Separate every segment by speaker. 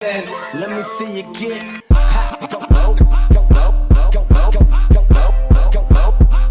Speaker 1: Let me see you get hot. Go, go, go, go, go, go, go, go, go,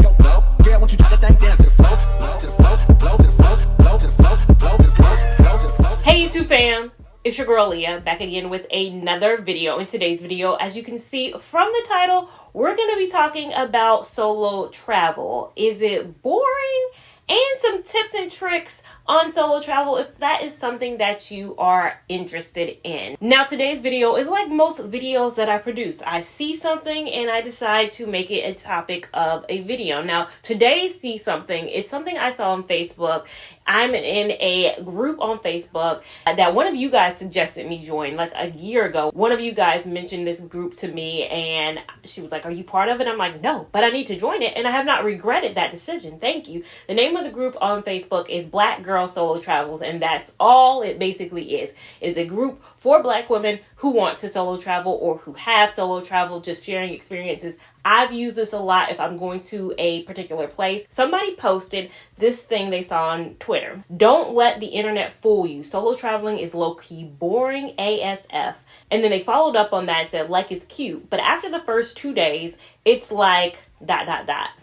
Speaker 1: go, go. Girl, won't you drop that thing down to the floor, to the floor, flow to the floor, flow to the floor, flow to the floor, flow to the floor.
Speaker 2: Hey YouTube fam, it's your girl Leah back again with another video. In today's video, as you can see from the title, we're going to be talking about solo travel. Is it boring? And some tips and tricks on solo travel if that is something that you are interested in. Now today's video is like most videos that I produce. I see something and I decide to make it a topic of a video. Now today's see something is something I saw on Facebook. I'm in a group on Facebook that one of you guys suggested me join like a year ago. One of you guys mentioned this group to me and she was like, "Are you part of it?" I'm like, "No, but I need to join it," and I have not regretted that decision. Thank you. The name of the group on Facebook is Black Girl Solo Travels, and that's all it basically is a group for Black women who want to solo travel or who have solo travel, just sharing experiences. I've used this a lot if I'm going to a particular place. Somebody posted this thing they saw on Twitter. "Don't let the internet fool you. Solo traveling is low-key boring ASF." And then they followed up on that and said, like, it's cute, but after the first 2 days, it's like ... And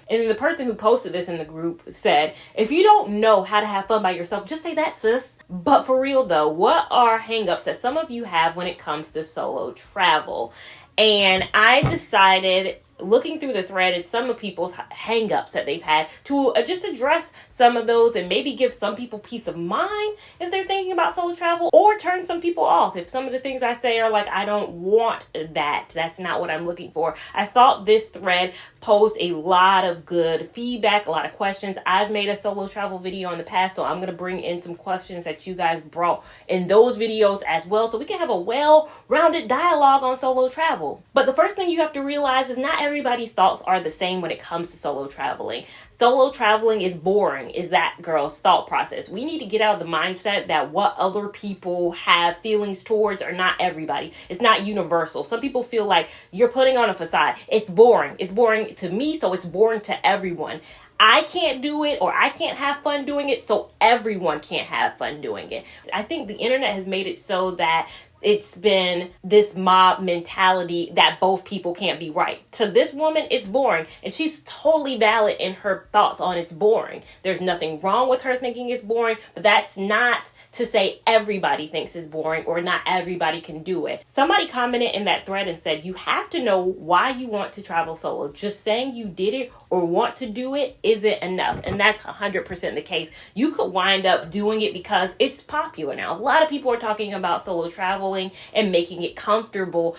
Speaker 2: then the person who posted this in the group said, "If you don't know how to have fun by yourself, just say that, sis." But for real though, what are hangups that some of you have when it comes to solo travel? And I decided, looking through the thread, is some of people's hang-ups that they've had to just address some of those and maybe give some people peace of mind if they're thinking about solo travel, or turn some people off if some of the things I say are like, I don't want that. That's not what I'm looking for. I thought this thread posed a lot of good feedback, a lot of questions. I've made a solo travel video in the past, so I'm going to bring in some questions that you guys brought in those videos as well, so we can have a well-rounded dialogue on solo travel. But the first thing you have to realize is not everybody's thoughts are the same when it comes to solo traveling. Solo traveling is boring, is that girl's thought process. We need to get out of the mindset that what other people have feelings towards are not everybody. It's not universal. Some people feel like you're putting on a facade. It's boring. It's boring to me, so it's boring to everyone. I can't do it, or I can't have fun doing it, so everyone can't have fun doing it. I think the internet has made it so that it's been this mob mentality that both people can't be right. To this woman, it's boring, and she's totally valid in her thoughts on it's boring. There's nothing wrong with her thinking it's boring, but that's not to say everybody thinks it's boring or not everybody can do it. Somebody commented in that thread and said, you have to know why you want to travel solo. Just saying you did it or want to do it isn't enough, and that's 100% the case. You could wind up doing it because it's popular now. A lot of people are talking about solo travel and making it comfortable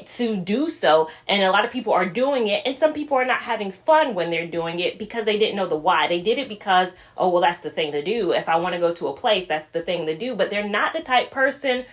Speaker 2: to do so, and a lot of people are doing it, and some people are not having fun when they're doing it because they didn't know the why. They did it because, oh well, that's the thing to do. If I want to go to a place, that's the thing to do. But they're not the type person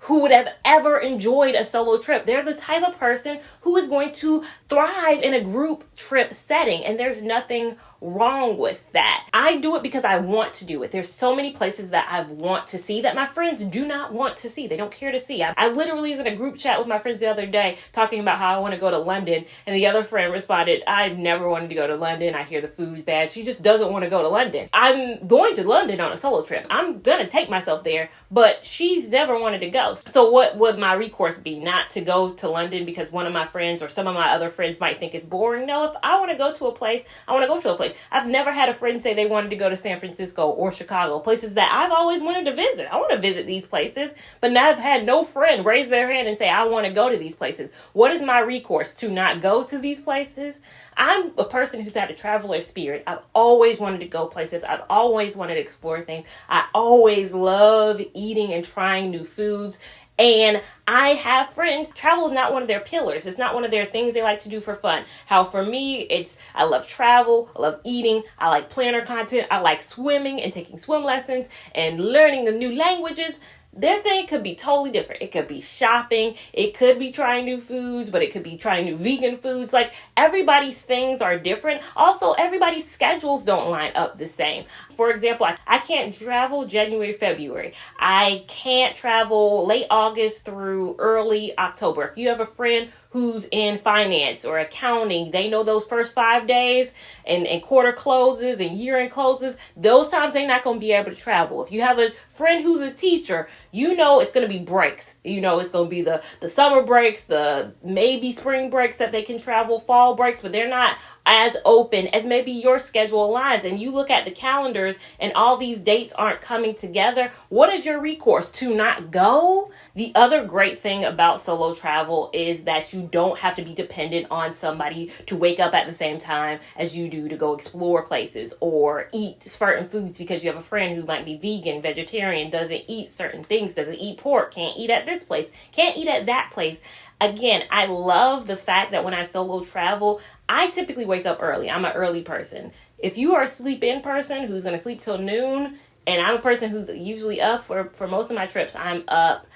Speaker 2: who would have ever enjoyed a solo trip. They're the type of person who is going to thrive in a group trip setting, and there's nothing wrong with that. I do it because I want to do it. There's so many places that I want to see that my friends do not want to see. They don't care to see. I literally was in a group chat with my friends the other day talking about how I want to go to London, and the other friend responded, "I've never wanted to go to London. I hear the food's bad." She just doesn't want to go to London. I'm going to London on a solo trip. I'm gonna take myself there, but she's never wanted to go. So what would my recourse be? Not to go to London because one of my friends or some of my other friends might think it's boring? No, if I want to go to a place, I want to go to a place. I've never had a friend say they wanted to go to San Francisco or Chicago, places that I've always wanted to visit. I want to visit these places, but now I've had no friend raise their hand and say, I want to go to these places. What is my recourse? To not go to these places? I'm a person who's had a traveler spirit. I've always wanted to go places. I've always wanted to explore things. I always love eating and trying new foods. And I have friends, travel is not one of their pillars. It's not one of their things they like to do for fun. How for me, I love travel, I love eating, I like planner content, I like swimming and taking swim lessons and learning the new languages. Their thing could be totally different. It could be shopping. It could be trying new foods, but it could be trying new vegan foods. Like, everybody's things are different. Also, everybody's schedules don't line up the same. For example, I can't travel January, February. I can't travel late August through early October. If you have a friend who's in finance or accounting, they know those first 5 days and quarter closes and year end closes, those times they're not going to be able to travel. If you have a friend who's a teacher, you know it's going to be breaks. You know it's going to be the summer breaks, the maybe spring breaks that they can travel, fall breaks, but they're not as open as maybe your schedule aligns. And you look at the calendars and all these dates aren't coming together. What is your recourse? To not go? The other great thing about solo travel is that you don't have to be dependent on somebody to wake up at the same time as you do to go explore places or eat certain foods because you have a friend who might be vegan, vegetarian, doesn't eat certain things, doesn't eat pork, can't eat at this place, can't eat at that place. Again, I love the fact that when I solo travel, I typically wake up early. I'm an early person. If you are a sleep-in person who's going to sleep till noon, and I'm a person who's usually up for most of my trips, I'm up,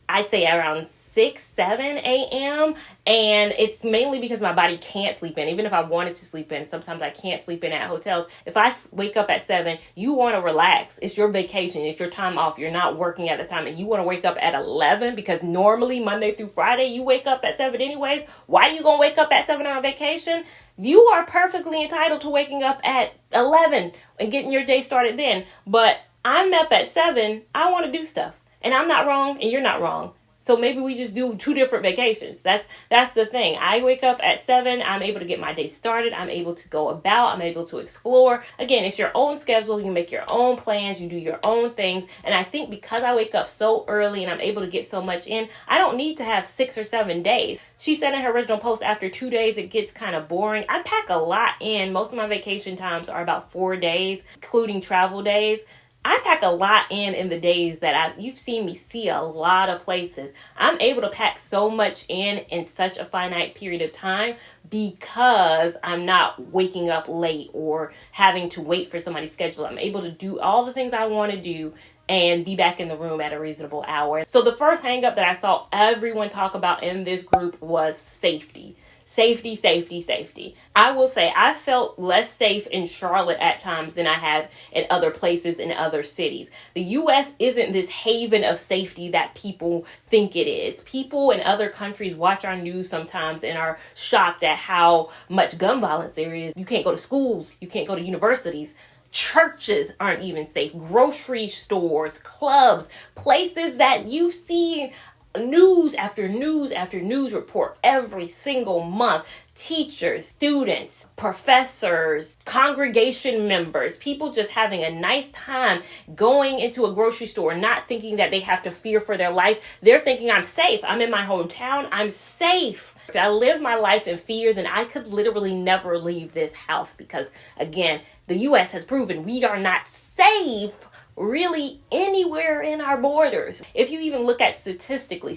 Speaker 2: I'd say around 6, 7 a.m. And it's mainly because my body can't sleep in. Even if I wanted to sleep in, sometimes I can't sleep in at hotels. If I wake up at 7, you want to relax. It's your vacation. It's your time off. You're not working at the time. And you want to wake up at 11 because normally Monday through Friday, you wake up at 7 anyways. Why are you going to wake up at 7 on vacation? You are perfectly entitled to waking up at 11 and getting your day started then. But I'm up at 7. I want to do stuff. And I'm not wrong and you're not wrong. So maybe we just do 2 different vacations. That's the thing. I wake up at 7. I'm able to get my day started. I'm able to go about. I'm able to explore. Again, it's your own schedule. You make your own plans. You do your own things. And I think because I wake up so early and I'm able to get so much in, I don't need to have 6 or 7 days. She said in her original post, after 2 days, it gets kind of boring. I pack a lot in. Most of my vacation times are about 4 days, including travel days. I pack a lot in the days that you've seen me see a lot of places. I'm able to pack so much in such a finite period of time because I'm not waking up late or having to wait for somebody's schedule. I'm able to do all the things I want to do and be back in the room at a reasonable hour. So the first hang up that I saw everyone talk about in this group was safety. Safety, safety, safety. I will say I felt less safe in Charlotte at times than I have in other places in other cities. The U.S. isn't this haven of safety that people think it is. People in other countries watch our news sometimes and are shocked at how much gun violence there is. You can't go to schools. You can't go to universities. Churches aren't even safe. Grocery stores, clubs, places that you see news after news after news report every single month. Teachers, students, professors, congregation members, people just having a nice time going into a grocery store, not thinking that they have to fear for their life. They're thinking, I'm safe. I'm in my hometown. I'm safe. If I live my life in fear, then I could literally never leave this house because, again, the U.S. has proven we are not safe really anywhere in our borders. If you even look at statistically,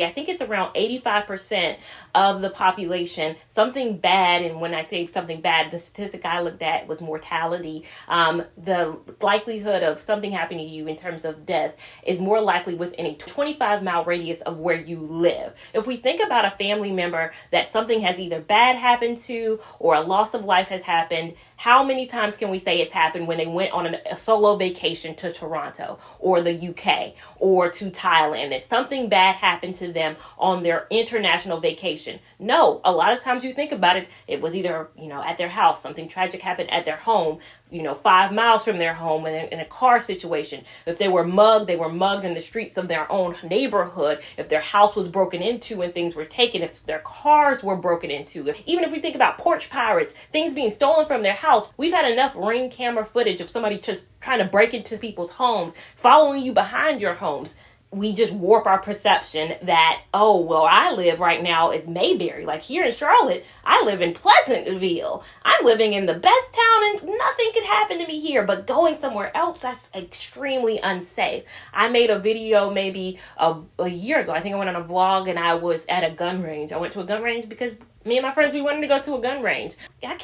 Speaker 2: I think it's around 85% of the population, something bad. And when I say something bad, the statistic I looked at was mortality. The likelihood of something happening to you in terms of death is more likely within a 25-mile radius of where you live. If we think about a family member that something has either bad happened to or a loss of life has happened, how many times can we say it's happened when they went on a solo vacation to Toronto or the UK or to Thailand, that something bad happened to them on their international vacation? No, a lot of times you think about it, it was either, at their house, something tragic happened at their home, 5 miles from their home in a car situation. If they were mugged in the streets of their own neighborhood. If their house was broken into and things were taken, if their cars were broken into. Even if we think about porch pirates, things being stolen from their house, we've had enough Ring camera footage of somebody just trying to break into people's homes, following you behind your homes. We just warp our perception that, I live right now is Mayberry. Like here in Charlotte, I live in Pleasantville. I'm living in the best town and nothing could happen to me here. But going somewhere else, that's extremely unsafe. I made a video maybe a year ago. I think I went on a vlog and I was at a gun range. I went to a gun range because me and my friends, we wanted to go to a gun range. I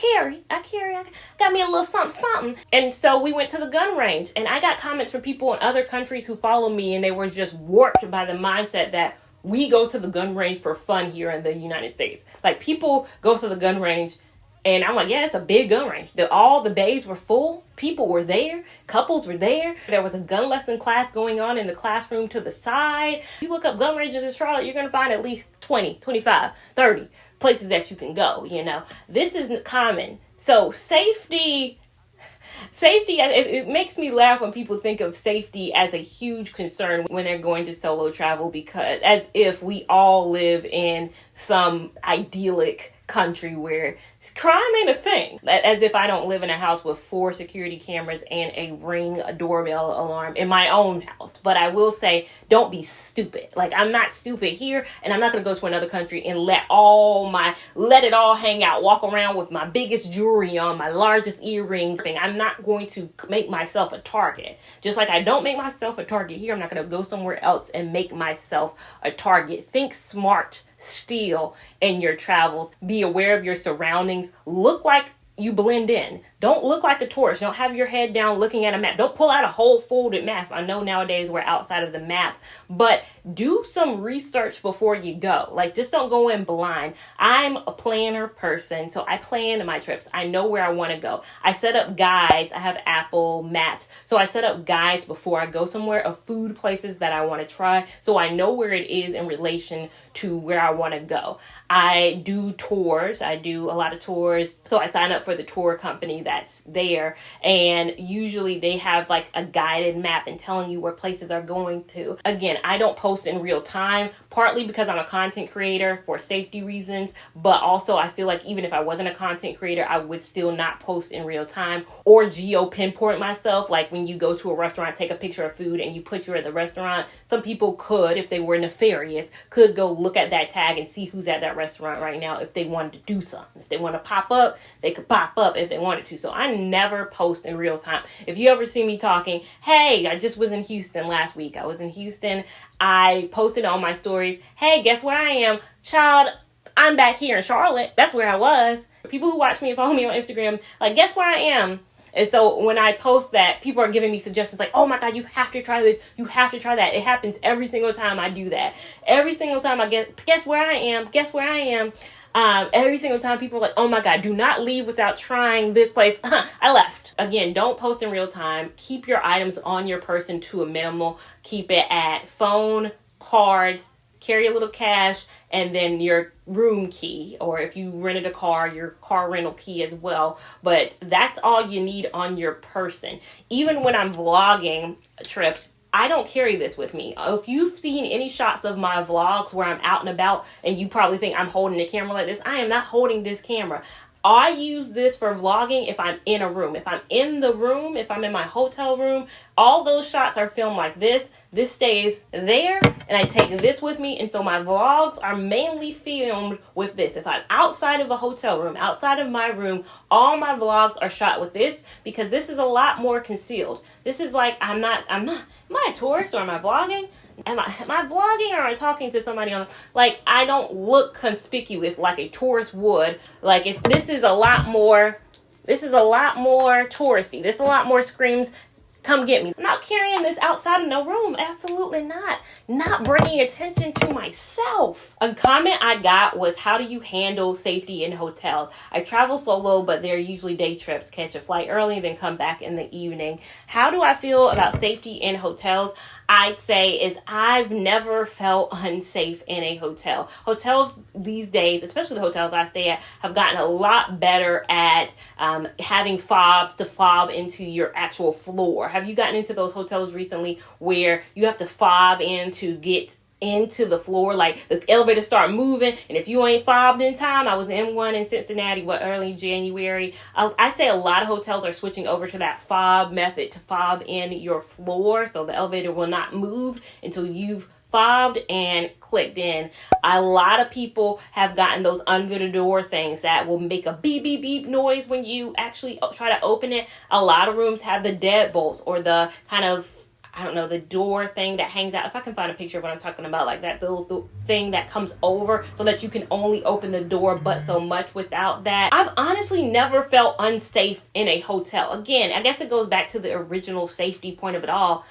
Speaker 2: got me a little something. And so we went to the gun range and I got comments from people in other countries who follow me and they were just warped by the mindset that we go to the gun range for fun here in the United States. Like people go to the gun range and I'm like, yeah, it's a big gun range. All the bays were full. People were there. Couples were there. There was a gun lesson class going on in the classroom to the side. You look up gun ranges in Charlotte, you're going to find at least 20, 25, 30 places that you can go, This isn't common. So safety, Safety, it makes me laugh when people think of safety as a huge concern when they're going to solo travel, because as if we all live in some idyllic country where crime ain't a thing. As if I don't live in a house with 4 security cameras and a Ring doorbell alarm in my own house. But I will say, don't be stupid. Like, I'm not stupid here, and I'm not going to go to another country and let it all hang out, walk around with my biggest jewelry on, my largest earrings. I'm not going to make myself a target. Just like I don't make myself a target here, I'm not going to go somewhere else and make myself a target. Think smart still in your travels. Be aware of your surroundings. Look like you blend in. Don't look like a tourist. Don't have your head down looking at a map. Don't pull out a whole folded map. I know nowadays we're outside of the maps, but do some research before you go. Like, just don't go in blind. I'm a planner person, so I plan my trips. I know where I want to go. I set up guides. I have Apple Maps, so I set up guides before I go somewhere of food places that I want to try, so I know where it is in relation to where I want to go. I do tours. I do a lot of tours, so I sign up for the tour company that's there, and usually they have like a guided map and telling you where places are going to. Again, I don't post in real time, partly because I'm a content creator for safety reasons, but also I feel like even if I wasn't a content creator, I would still not post in real time or geo pinpoint myself. Like when you go to a restaurant, take a picture of food and you put you at the restaurant, some people could, if they were nefarious, could go look at that tag and see who's at that restaurant right now if they wanted to do something. If they want to pop up, they could pop up if they wanted to. So I never post in real time. If you ever see me talking, hey, I just was in Houston last week. I was in Houston. I posted on my stories, hey, guess where I am? Child, I'm back here in Charlotte. That's where I was. People who watch me and follow me on Instagram, like, guess where I am? And so when I post that, people are giving me suggestions like, oh my God, you have to try this. You have to try that. It happens every single time I do that. Every single time I guess where I am? Guess where I am? Every single time people are like, oh my God, do not leave without trying this place. I left. Again, don't post in real time. Keep your items on your person to a minimal. Keep it at phone, cards, carry a little cash, and then your room key, or if you rented a car, your car rental key as well. But that's all you need on your person. Even when I'm vlogging a trip, I don't carry this with me. If you've seen any shots of my vlogs where I'm out and about and you probably think I'm holding a camera like this, I am not holding this camera. I use this for vlogging if I'm in a room. If I'm in the room, if I'm in my hotel room, all those shots are filmed like this. This stays there, and I take this with me, and so my vlogs are mainly filmed with this. If I'm outside of a hotel room, outside of my room, all my vlogs are shot with this, because this is a lot more concealed. This is like, am I a tourist, or am I vlogging? Am I vlogging, or am I talking to somebody on, like, I don't look conspicuous like a tourist would. Like, if this is a lot more touristy. This is a lot more screams, come get me. I'm not carrying this outside of no room. Absolutely not. Not bringing attention to myself. A comment I got was, how do you handle safety in hotels? I travel solo, but they're usually day trips. Catch a flight early, then come back in the evening. How do I feel about safety in hotels? I'd say is I've never felt unsafe in a hotel. Hotels these days, especially the hotels I stay at, have gotten a lot better at having fobs to fob into your actual floor. Have you gotten into those hotels recently where you have to fob in to get into the floor? Like, the elevators start moving, and if you ain't fobbed in time, I was in one in Cincinnati, early January. I'd say a lot of hotels are switching over to that fob method to fob in your floor, so the elevator will not move until you've fobbed and clicked in. A lot of people have gotten those under the door things that will make a beep beep beep noise when you actually try to open it. A lot of rooms have the deadbolts, or the kind of, I don't know, the door thing that hangs out. If I can find a picture of what I'm talking about, like that little thing that comes over so that you can only open the door but so much without that. I've honestly never felt unsafe in a hotel. Again, I guess it goes back to the original safety point of it all.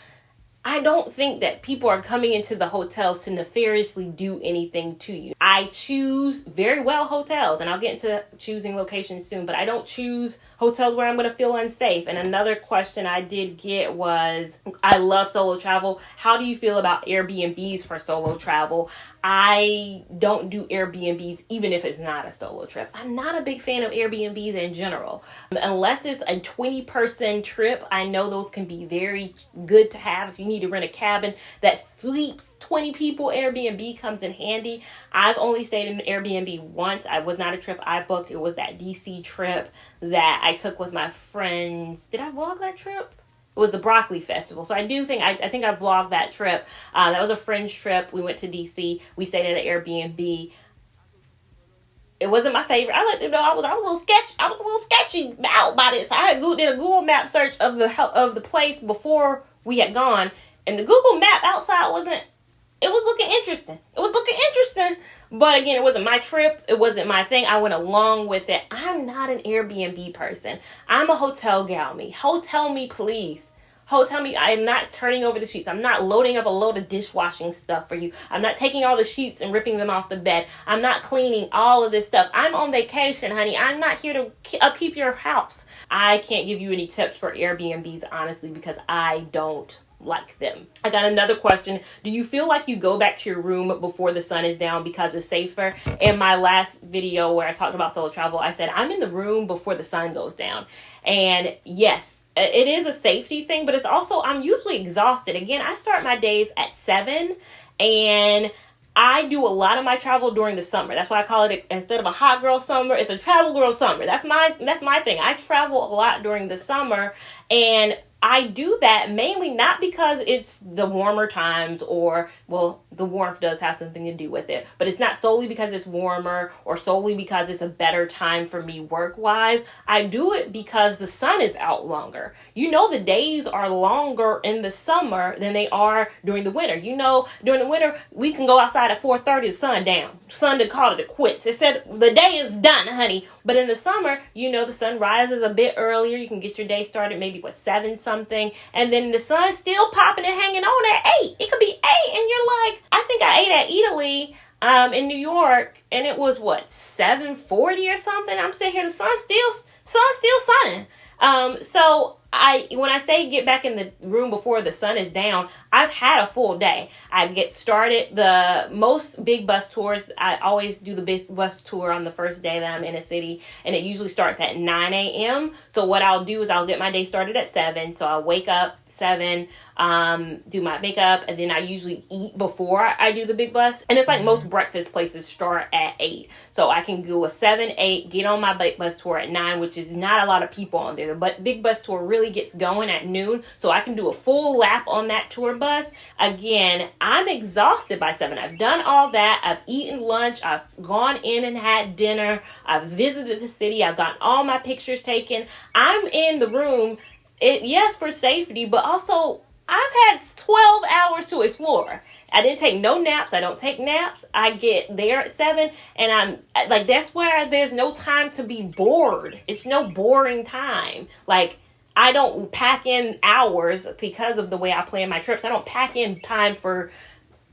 Speaker 2: I don't think that people are coming into the hotels to nefariously do anything to you. I choose very well hotels, and I'll get into choosing locations soon, but I don't choose hotels where I'm going to feel unsafe. And another question I did get was, I love solo travel. How do you feel about Airbnbs for solo travel? I don't do Airbnbs even if it's not a solo trip. I'm not a big fan of Airbnbs in general. Unless it's a 20-person trip, I know those can be very good to have. If you need to rent a cabin that sleeps 20 people, Airbnb comes in handy. I've only stayed in an Airbnb once. I was not a trip I booked. It was that DC trip that I took with my friends. Did I vlog that trip? It was the Broccoli Festival. So I think I vlogged that trip. That was a friend's trip. We went to DC. We stayed at an Airbnb. It wasn't my favorite. I let them know I was a little sketchy out by this. I did a Google Map search of the place before we had gone, and the Google Map outside it was looking interesting. But again, it wasn't my trip. It wasn't my thing. I went along with it. I'm not an Airbnb person. I'm a hotel gal me. Hotel me, please. Hotel me. I am not turning over the sheets. I'm not loading up a load of dishwashing stuff for you. I'm not taking all the sheets and ripping them off the bed. I'm not cleaning all of this stuff. I'm on vacation, honey. I'm not here to upkeep your house. I can't give you any tips for Airbnbs, honestly, because I don't like them. I got another question. Do you feel like you go back to your room before the sun is down because it's safer? In my last video where I talked about solo travel, I said I'm in the room before the sun goes down. And yes, it is a safety thing, but it's also, I'm usually exhausted. Again, I start my days at 7, and I do a lot of my travel during the summer. That's why I call it, instead of a hot girl summer, it's a travel girl summer. That's my thing. I travel a lot during the summer, and I do that mainly not because it's the warmer times or, well, the warmth does have something to do with it, but it's not solely because it's warmer or solely because it's a better time for me work-wise. I do it because the sun is out longer. You know, the days are longer in the summer than they are during the winter. You know, during the winter, we can go outside at 4:30, the sun down. Sun to call it a quits. It said the day is done, honey. But in the summer, you know, the sun rises a bit earlier. You can get your day started maybe 7 something, and then the sun's still popping and hanging on at 8. It could be 8, and you're like, I think I ate at Italy in New York, and it was 7:40 or something. I'm sitting here, the sun's still sunning. So when I say get back in the room before the sun is down, I've had a full day. I get started, the most big bus tours, I always do the big bus tour on the first day that I'm in a city, and it usually starts at 9 a.m. So what I'll do is I'll get my day started at 7. So I'll wake up 7, do my makeup, and then I usually eat before I do the big bus. And it's like most breakfast places start at 8. So I can go a 7, 8, get on my big bus tour at 9, which is not a lot of people on there. The big bus tour really gets going at noon. So I can do a full lap on that tour bus. Again, I'm exhausted by 7. I've done all that. I've eaten lunch. I've gone in and had dinner. I've visited the city. I've gotten all my pictures taken. I'm in the room, yes, for safety, but also I've had 12 hours to explore. I didn't take no naps. I don't take naps. I get there at 7, and I'm like, that's where there's no time to be bored. It's no boring time. Like, I don't pack in hours because of the way I plan my trips. I don't pack in time for,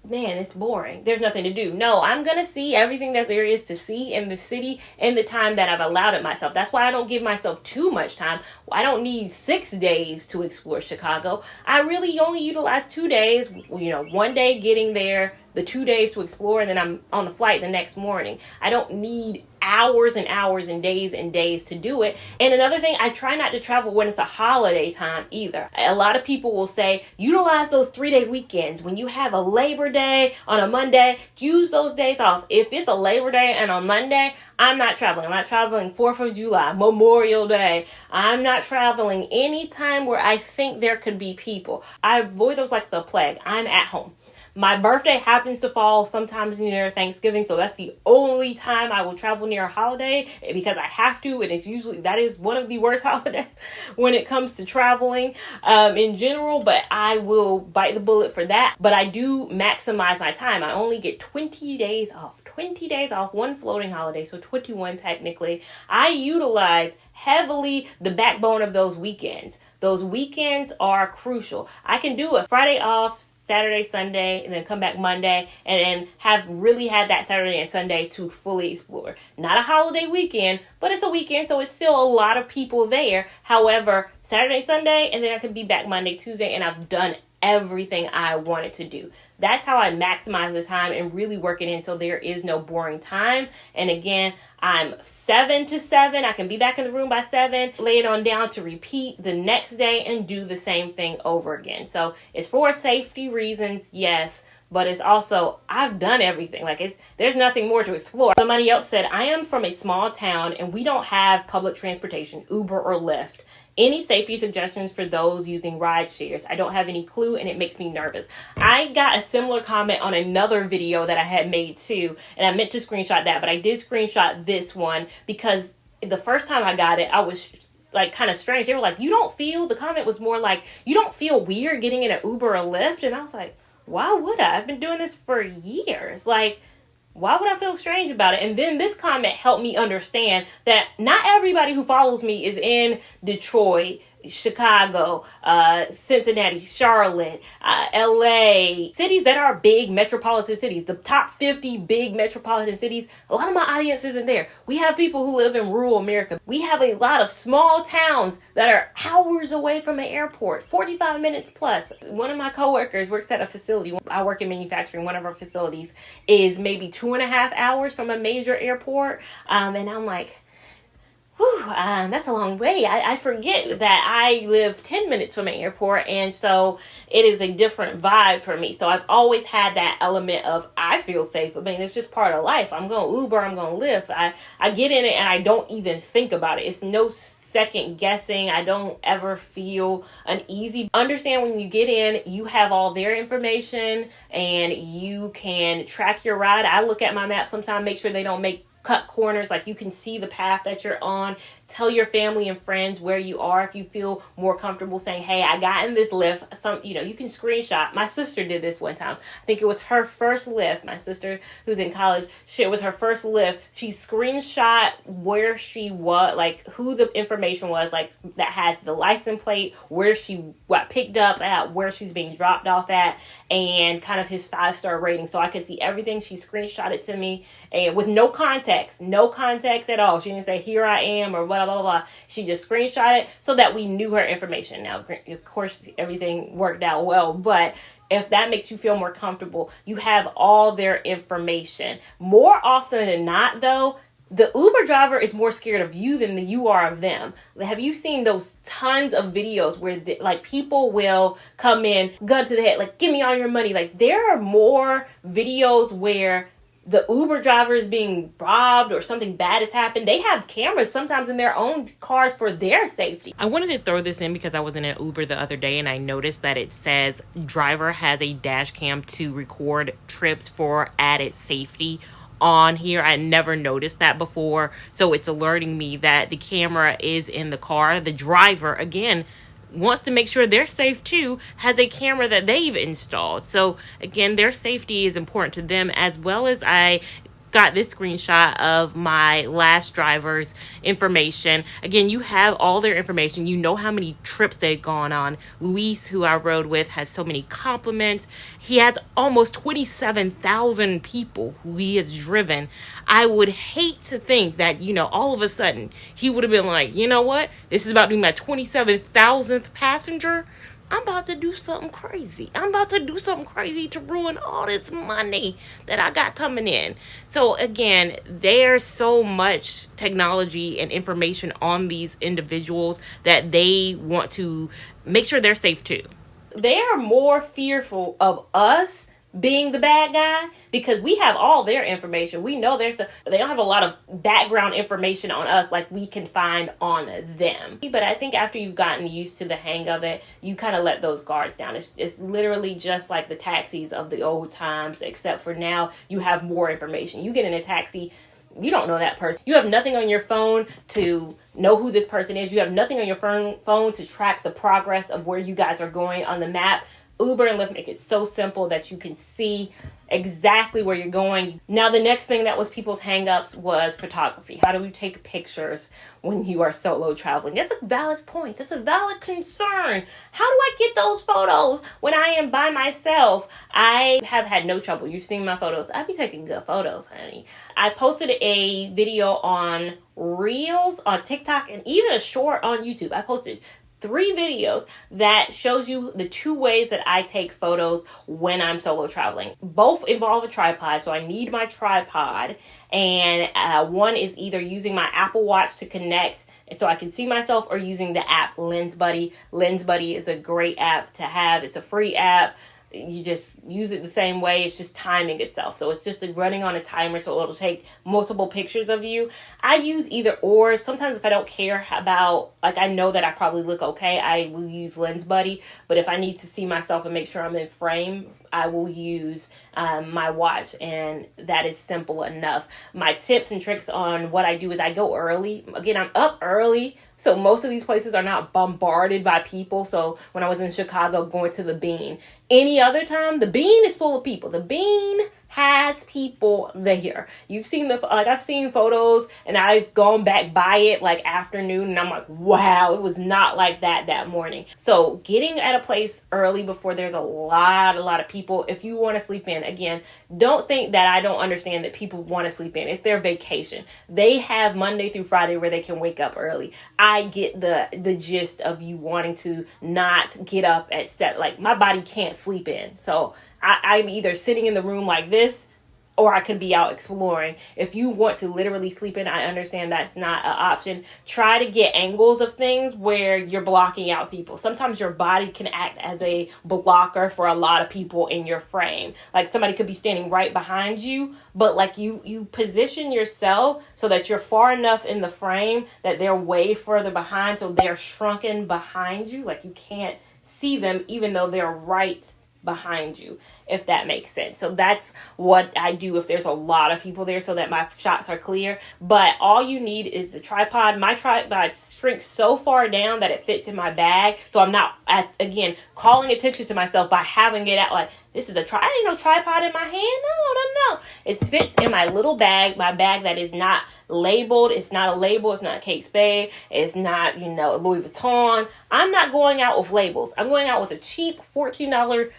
Speaker 2: man, it's boring. There's nothing to do. No, I'm going to see everything that there is to see in the city in the time that I've allowed it myself. That's why I don't give myself too much time. I don't need 6 days to explore Chicago. I really only utilize 2 days, one day getting there, the 2 days to explore, and then I'm on the flight the next morning. I don't need hours and hours and days to do it. And another thing, I try not to travel when it's a holiday time either. A lot of people will say, utilize those 3-day weekends. When you have a Labor Day on a Monday, use those days off. If it's a Labor Day and on Monday, I'm not traveling. I'm not traveling 4th of July, Memorial Day. I'm not traveling any time where I think there could be people. I avoid those like the plague. I'm at home. My birthday happens to fall sometimes near Thanksgiving, so that's the only time I will travel near a holiday because I have to, and it's usually, that is one of the worst holidays when it comes to traveling in general, but I will bite the bullet for that. But I do maximize my time. I only get 20 days off, one floating holiday, so 21 technically. I utilize heavily the backbone of those weekends. Those weekends are crucial. I can do a Friday off, Saturday, Sunday, and then come back Monday, and then have really had that Saturday and Sunday to fully explore. Not a holiday weekend, but it's a weekend, so it's still a lot of people there. However, Saturday, Sunday, and then I can be back Monday, Tuesday, and I've done everything I wanted to do. That's how I maximize the time and really work it in so there is no boring time. And again, I'm 7 to 7. I can be back in the room by 7, lay it on down to repeat the next day and do the same thing over again. So it's for safety reasons, yes, but it's also, I've done everything. Like, there's nothing more to explore. Somebody else said, I am from a small town and we don't have public transportation, Uber or Lyft. Any safety suggestions for those using ride shares? I don't have any clue and it makes me nervous. I got a similar comment on another video that I had made too, and I meant to screenshot that, but I did screenshot this one because the first time I got it, I was like kind of strange. They were like, the comment was more like, you don't feel weird getting in an Uber or Lyft? And I was like, why would I? I've been doing this for years. Like, why would I feel strange about it? And then this comment helped me understand that not everybody who follows me is in Detroit, Chicago, Cincinnati, Charlotte, LA, cities that are big metropolitan cities, the top 50 big metropolitan cities. A lot of my audience isn't there. We have people who live in rural America. We have a lot of small towns that are hours away from an airport, 45 minutes plus. One of my coworkers works at a facility. I work in manufacturing. One of our facilities is maybe 2.5 hours from a major airport. And I'm like, that's a long way. I forget that I live 10 minutes from an airport, and so it is a different vibe for me. So I've always had that element of, I feel safe. I mean, it's just part of life. I'm going to Uber, I'm going to Lyft. I get in it and I don't even think about it. It's no second guessing. I don't ever feel uneasy. Understand when you get in, you have all their information and you can track your ride. I look at my map sometimes, make sure they don't cut corners. Like, you can see the path that you're on. Tell your family and friends where you are if you feel more comfortable saying, hey, I got in this Lyft. You can screenshot. My sister did this one time. I think it was her first Lyft. My sister, who's in college, it was her first Lyft. She screenshot where she was, like who the information was, like that has the license plate, where she got picked up at, where she's being dropped off at, and kind of his 5-star rating. So I could see everything. She screenshotted to me, and with no context at all. She didn't say, here I am, or blah, blah, blah. She just screenshot it so that we knew her information. Now, of course, everything worked out well, but if that makes you feel more comfortable, you have all their information. More often than not, though, the Uber driver is more scared of you than you are of them. Have you seen those tons of videos where people will come in, gun to the head, like, give me all your money? Like, there are more videos where the Uber driver is being robbed or something bad has happened. They have cameras sometimes in their own cars for their safety. I wanted to throw this in because I was in an Uber the other day and I noticed that it says driver has a dash cam to record trips for added safety on here. I never noticed that before. So it's alerting me that the camera is in the car. The driver, again, wants to make sure they're safe too, has a camera that they've installed. So again, their safety is important to them, as well as I got this screenshot of my last driver's information. Again, you have all their information. You know how many trips they've gone on. Luis, who I rode with, has so many compliments. He has almost 27,000 people who he has driven. I would hate to think that, all of a sudden he would have been like, you know what? This is about to be my 27,000th passenger. I'm about to do something crazy. I'm about to do something crazy to ruin all this money that I got coming in. So again, there's so much technology and information on these individuals that they want to make sure they're safe too. They are more fearful of us being the bad guy, because we have all their information. We know there's they don't have a lot of background information on us like we can find on them. But I think after you've gotten used to the hang of it, you kind of let those guards down. It's literally just like the taxis of the old times, except for now you have more information. You get in a taxi, you don't know that person. You have nothing on your phone to know who this person is. You have nothing on your phone to track the progress of where you guys are going on the map. Uber and Lyft make it so simple that you can see exactly where you're going. Now, the next thing that was people's hangups was photography. How do we take pictures when you are solo traveling? That's a valid point. That's a valid concern. How do I get those photos when I am by myself? I have had no trouble. You've seen my photos. I be taking good photos, honey. I posted a video on Reels on TikTok and even a short on YouTube. I posted 3 videos that shows you the 2 ways that I take photos when I'm solo traveling. Both involve a tripod, so I need my tripod. And one is either using my Apple Watch to connect so I can see myself, or using the app Lens Buddy. Lens Buddy is a great app to have. It's a free app. You just use it the same way. It's just timing itself. So it's just running on a timer, so it'll take multiple pictures of you. I use either or. Sometimes if I don't care about, like, I know that I probably look okay, I will use Lens Buddy. But if I need to see myself and make sure I'm in frame, I will use my watch, and that is simple enough. My tips and tricks on what I do is I go early. Again, I'm up early, so most of these places are not bombarded by people. So when I was in Chicago going to the Bean, any other time, the Bean is full of people. The Bean has people there. You've seen I've seen photos and I've gone back by it like afternoon and I'm like, wow, it was not like that morning. So getting at a place early before there's a lot of people. If you want to sleep in, again, don't think that I don't understand that people want to sleep in. It's their vacation. They have Monday through Friday where they can wake up early. I get the gist of you wanting to not get up at set. Like, my body can't sleep in. So I'm either sitting in the room like this, or I could be out exploring. If you want to literally sleep in, I understand that's not an option. Try to get angles of things where you're blocking out people. Sometimes your body can act as a blocker for a lot of people in your frame. Like, somebody could be standing right behind you, but like you position yourself so that you're far enough in the frame that they're way further behind, so they're shrunken behind you. Like, you can't see them even though they're right behind you, if that makes sense. So that's what I do if there's a lot of people there, so that my shots are clear. But all you need is the tripod. My tripod shrinks so far down that it fits in my bag, so I'm not again calling attention to myself by having it out like, this is I ain't no tripod in my hand. No. It fits in my little bag, my bag that is not labeled. It's not a label. It's not Kate Spade. It's not, Louis Vuitton. I'm not going out with labels. I'm going out with a cheap $14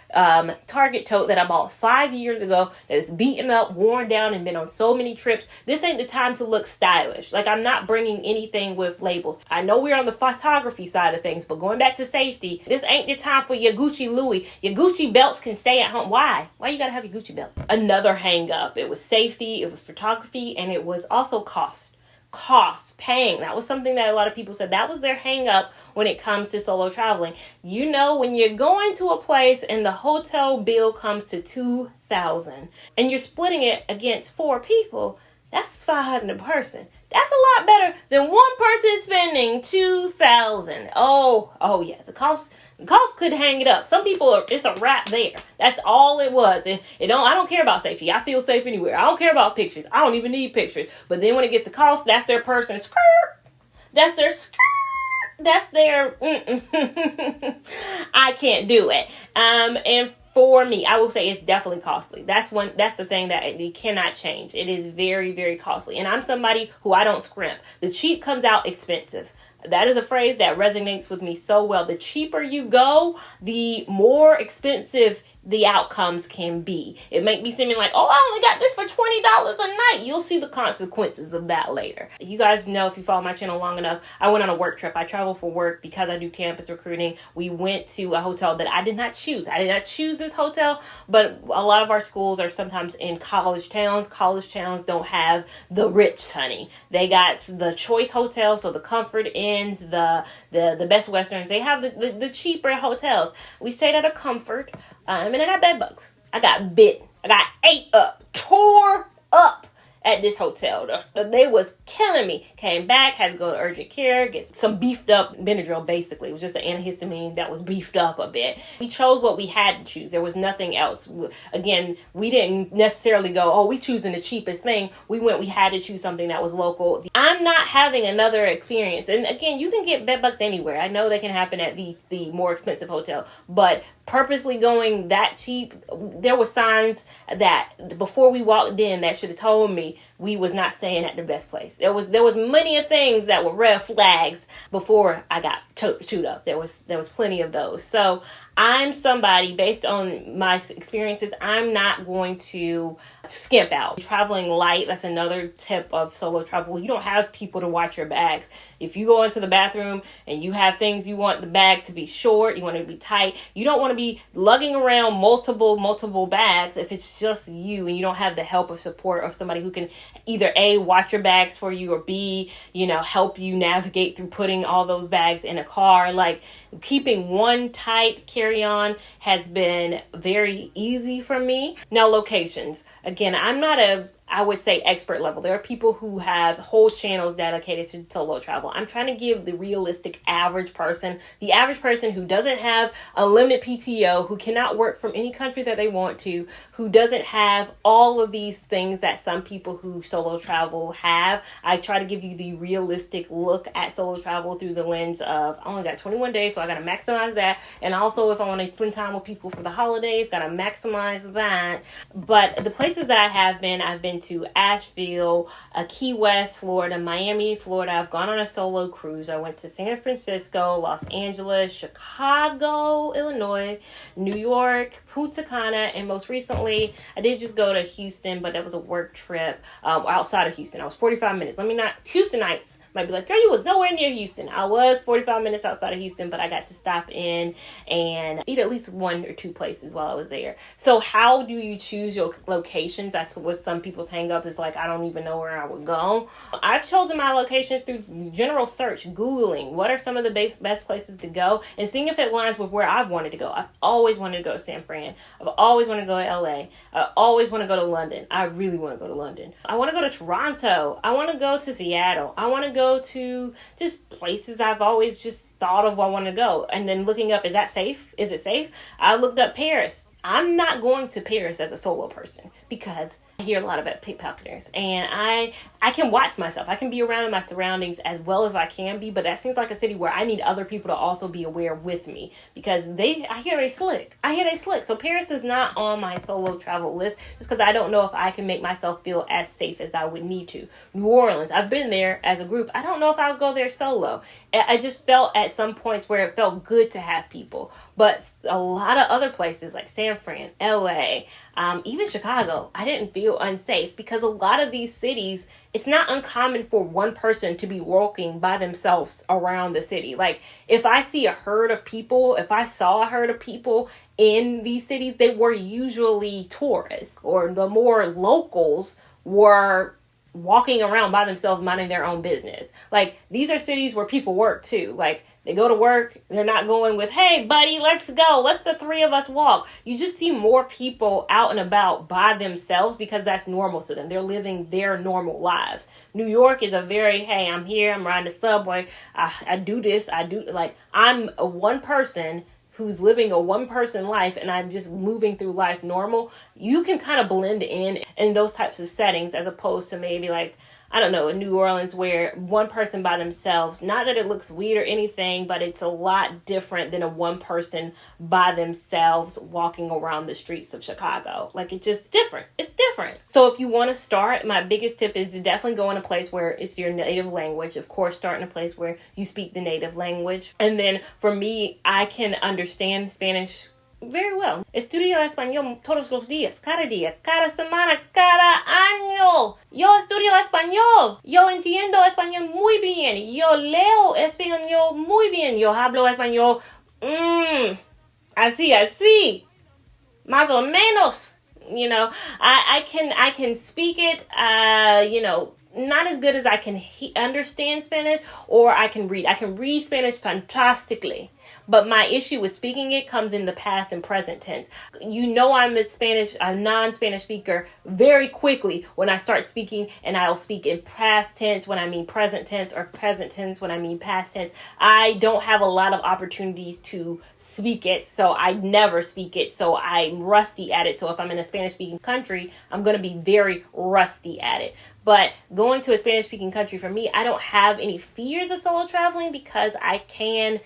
Speaker 2: Target tote that I bought 5 years ago that is beaten up, worn down, and been on so many trips. This ain't the time to look stylish. Like, I'm not bringing anything with labels. I know we're on the photography side of things, but going back to safety, this ain't the time for your Gucci Louis. Your Gucci belts can stay at home. Why you gotta have your Gucci belt? Another hang up. It was safety, it was photography, and it was also cost, paying. That was something that a lot of people said that was their hang up when it comes to solo traveling. When you're going to a place and the hotel bill comes to $2,000 and you're splitting it against 4 people, that's $500 a person. That's a lot better than one person spending $2,000. Oh yeah, the cost could hang it up. Some people it's a wrap there. That's all it was. I don't care about safety. I feel safe anywhere. I don't care about pictures. I don't even need pictures. But then when it gets to cost, that's their person skirt. That's their skirt. That's their I can't do it. And for me, I will say it's definitely costly. That's the thing that it cannot change. It is very, very costly. And I'm somebody who I don't scrimp. The cheap comes out expensive. That is a phrase that resonates with me so well. The cheaper you go, the more expensive the outcomes can be. It might be seeming like, I only got this for $20 a night. You'll see the consequences of that later. You guys know, if you follow my channel long enough, I went on a work trip. I travel for work because I do campus recruiting. We went to a hotel that I did not choose. I did not choose this hotel, but a lot of our schools are sometimes in college towns. College towns don't have the Ritz, honey. They got the choice hotels, so the Comfort Inns, the Best Westerns. They have the cheaper hotels. We stayed at a Comfort. And I got bed bugs. I got bit. I got ate up, tore up at this hotel. They was killing me. Came back, had to go to urgent care, get some beefed up Benadryl, basically. It was just an antihistamine that was beefed up a bit. We chose what we had to choose. There was nothing else. Again, we didn't necessarily go, oh, we choosing the cheapest thing. We had to choose something that was local. I'm not having another experience. And again, you can get bed bugs anywhere. I know they can happen at the more expensive hotel, but purposely going that cheap, there were signs that before we walked in that should have told me we was not staying at the best place. There was many of things that were red flags before I got chewed up. There was plenty of those. So I'm somebody, based on my experiences, I'm not going to skimp out. Traveling light, that's another tip of solo travel. You don't have people to watch your bags. If you go into the bathroom and you have things, you want the bag to be short, you want it to be tight. You don't want to be lugging around multiple bags if it's just you and you don't have the help of support of somebody who can either A, watch your bags for you, or B, help you navigate through putting all those bags in a car. Like, keeping one tight carry-on has been very easy for me. Now, locations. Again, I'm not I would say expert level. There are people who have whole channels dedicated to solo travel. I'm trying to give the realistic average person, the average person who doesn't have a limited PTO, who cannot work from any country that they want to, who doesn't have all of these things that some people who solo travel have. I try to give you the realistic look at solo travel through the lens of, I only got 21 days, so I got to maximize that. And also, if I want to spend time with people for the holidays, got to maximize that. But the places that I've been to Asheville, Key West, Florida, Miami, Florida. I've gone on a solo cruise. I went to San Francisco, Los Angeles, Chicago, Illinois, New York, Punta Cana, and most recently, I did just go to Houston, but that was a work trip outside of Houston. I was 45 minutes. Houstonites might be like, girl, you was nowhere near Houston. I was 45 minutes outside of Houston, but I got to stop in and eat at least one or two places while I was there. So how do you choose your locations? That's what some people's hang up is, like, I don't even know where I would go. I've chosen my locations through general search, Googling what are some of the best places to go and seeing if it aligns with where I've wanted to go. I've always wanted to go to San Fran. I've always wanted to go to LA. I always want to go to London. I really want to go to London. I want to go to Toronto. I want to go to Seattle. I want to go to just places I've always just thought of I want to go. And then looking up, is that safe? Is it safe? I looked up Paris. I'm not going to Paris as a solo person because I hear a lot about pickpocketers, and I can watch myself. I can be around in my surroundings as well as I can be, but that seems like a city where I need other people to also be aware with me because I hear they slick. So Paris is not on my solo travel list just because I don't know if I can make myself feel as safe as I would need to. New Orleans, I've been there as a group. I don't know if I would go there solo. I just felt at some points where it felt good to have people, but a lot of other places like San Fran, LA, even Chicago, I didn't feel unsafe because a lot of these cities, it's not uncommon for one person to be walking by themselves around the city. Like, if I saw a herd of people in these cities, they were usually tourists, or the more locals were walking around by themselves minding their own business. Like, these are cities where people work too. Like, they go to work, they're not going with, hey buddy, let's go, let's the three of us walk. You just see more people out and about by themselves because that's normal to them. They're living their normal lives. New York is a very, hey, I'm here, I'm riding the subway, I do this, I'm a one person who's living a one-person life and I'm just moving through life normal. You can kind of blend in those types of settings as opposed to maybe like, I don't know, in New Orleans where one person by themselves, not that it looks weird or anything, but it's a lot different than a one person by themselves walking around the streets of Chicago. Like, it's just different. It's different. So if you want to start, my biggest tip is to definitely go in a place where it's your native language. Of course, start in a place where you speak the native language. And then for me, I can understand Spanish very well. Estudio español todos los días, cada día, cada semana, cada año. Yo estudio español. Yo entiendo español muy bien. Yo leo español muy bien. Yo hablo español así. Más o menos. You know, I can speak it, not as good as I can understand Spanish, or I can read. I can read Spanish fantastically. but my issue with speaking it comes in the past and present tense. You know, I'm a non-Spanish speaker very quickly when I start speaking, and I'll speak in past tense when I mean present tense, or present tense when I mean past tense. I don't have a lot of opportunities to speak it, so I never speak it, so I'm rusty at it. So if I'm in a Spanish-speaking country, I'm going to be very rusty at it. But going to a Spanish-speaking country, for me, I don't have any fears of solo traveling, because I can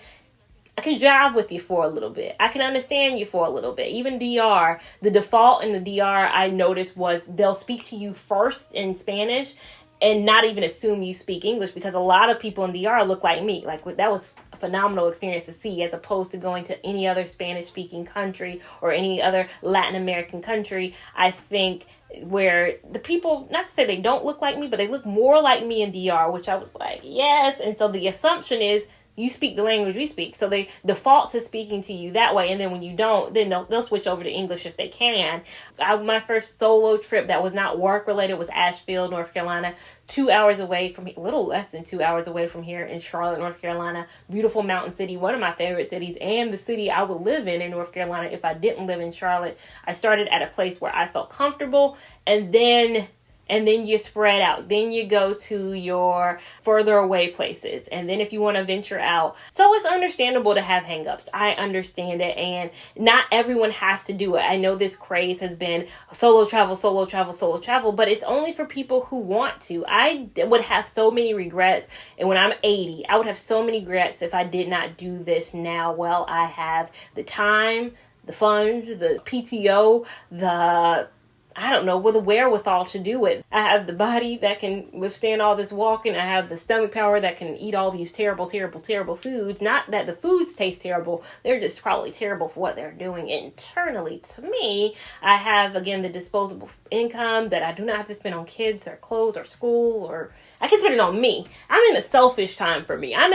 Speaker 2: jive with you for a little bit. I can understand you for a little bit. Even DR, the default in the DR I noticed was they'll speak to you first in Spanish and not even assume you speak English, because a lot of people in DR look like me. Like, that was a phenomenal experience to see, as opposed to going to any other Spanish-speaking country or any other Latin American country. I think where the people, not to say they don't look like me, but they look more like me in DR, which I was like, yes. And so the assumption is you speak the language we speak. So they default to speaking to you that way. And then when you don't, then they'll switch over to English if they can. My first solo trip that was not work related was Asheville, North Carolina, 2 hours away from, a little less than 2 hours away from here in Charlotte, North Carolina. Beautiful mountain city, one of my favorite cities, and the city I would live in North Carolina if I didn't live in Charlotte. I started at a place where I felt comfortable, and then you spread out. Then you go to your further away places. And then if you want to venture out. So it's understandable to have hangups. I understand it. And not everyone has to do it. I know this craze has been solo travel, but it's only for people who want to. I would have so many regrets. And when I'm 80, I would have so many regrets if I did not do this now. Well, I have the time, the funds, the PTO, with the wherewithal to do it. I have the body that can withstand all this walking. I have the stomach power that can eat all these terrible, terrible, terrible foods. Not that the foods taste terrible. They're just probably terrible for what they're doing internally to me. I have, again, the disposable income that I do not have to spend on kids or clothes or school, or I can spend it on me. I'm in a selfish time for me. And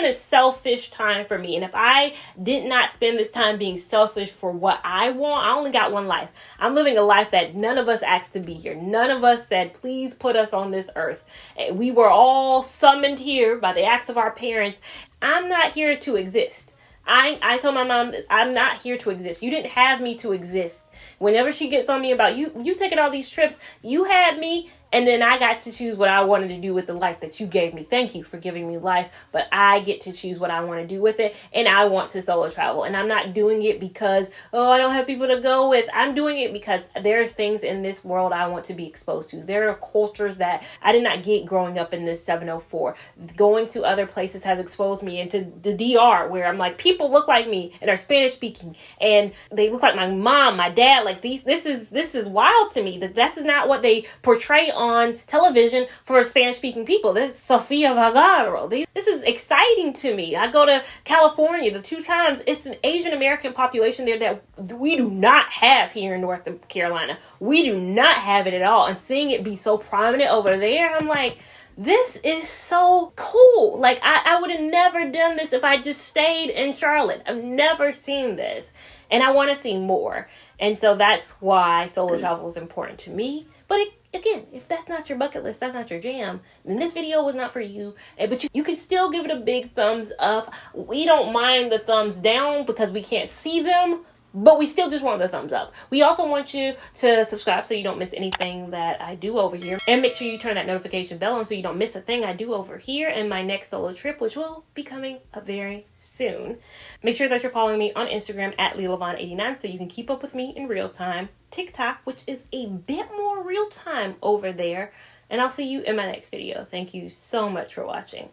Speaker 2: if I did not spend this time being selfish for what I want, I only got one life. I'm living a life that none of us asked to be here. None of us said, please put us on this earth. We were all summoned here by the acts of our parents. I'm not here to exist. I told my mom, I'm not here to exist. You didn't have me to exist. Whenever she gets on me about you taking all these trips, you had me, and then I got to choose what I wanted to do with the life that you gave me. Thank you for giving me life, but I get to choose what I want to do with it, and I want to solo travel. And I'm not doing it because, I don't have people to go with. I'm doing it because there's things in this world I want to be exposed to. There are cultures that I did not get growing up in this 704. Going to other places has exposed me into the DR, where I'm like, people look like me and are Spanish speaking, and they look like my mom, my dad. Like, this is wild to me. That is not what they portray on television for Spanish-speaking people. This is Sofia Vergara. This is exciting to me. I go to California the 2 times. It's an Asian American population there that we do not have here in North Carolina. We do not have it at all. And seeing it be so prominent over there, I'm like, this is so cool. Like, I would have never done this if I just stayed in Charlotte. I've never seen this, and I want to see more. And so that's why solo travel is important to me. But again, if that's not your bucket list, that's not your jam, then this video was not for you. But you can still give it a big thumbs up. We don't mind the thumbs down because we can't see them, but we still just want the thumbs up. We also want you to subscribe so you don't miss anything that I do over here. And make sure you turn that notification bell on so you don't miss a thing I do over here in my next solo trip, which will be coming up very soon. Make sure that you're following me on Instagram at LilaVon89 so you can keep up with me in real time. TikTok, which is a bit more real time over there. And I'll see you in my next video. Thank you so much for watching.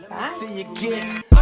Speaker 2: Bye.
Speaker 1: See you get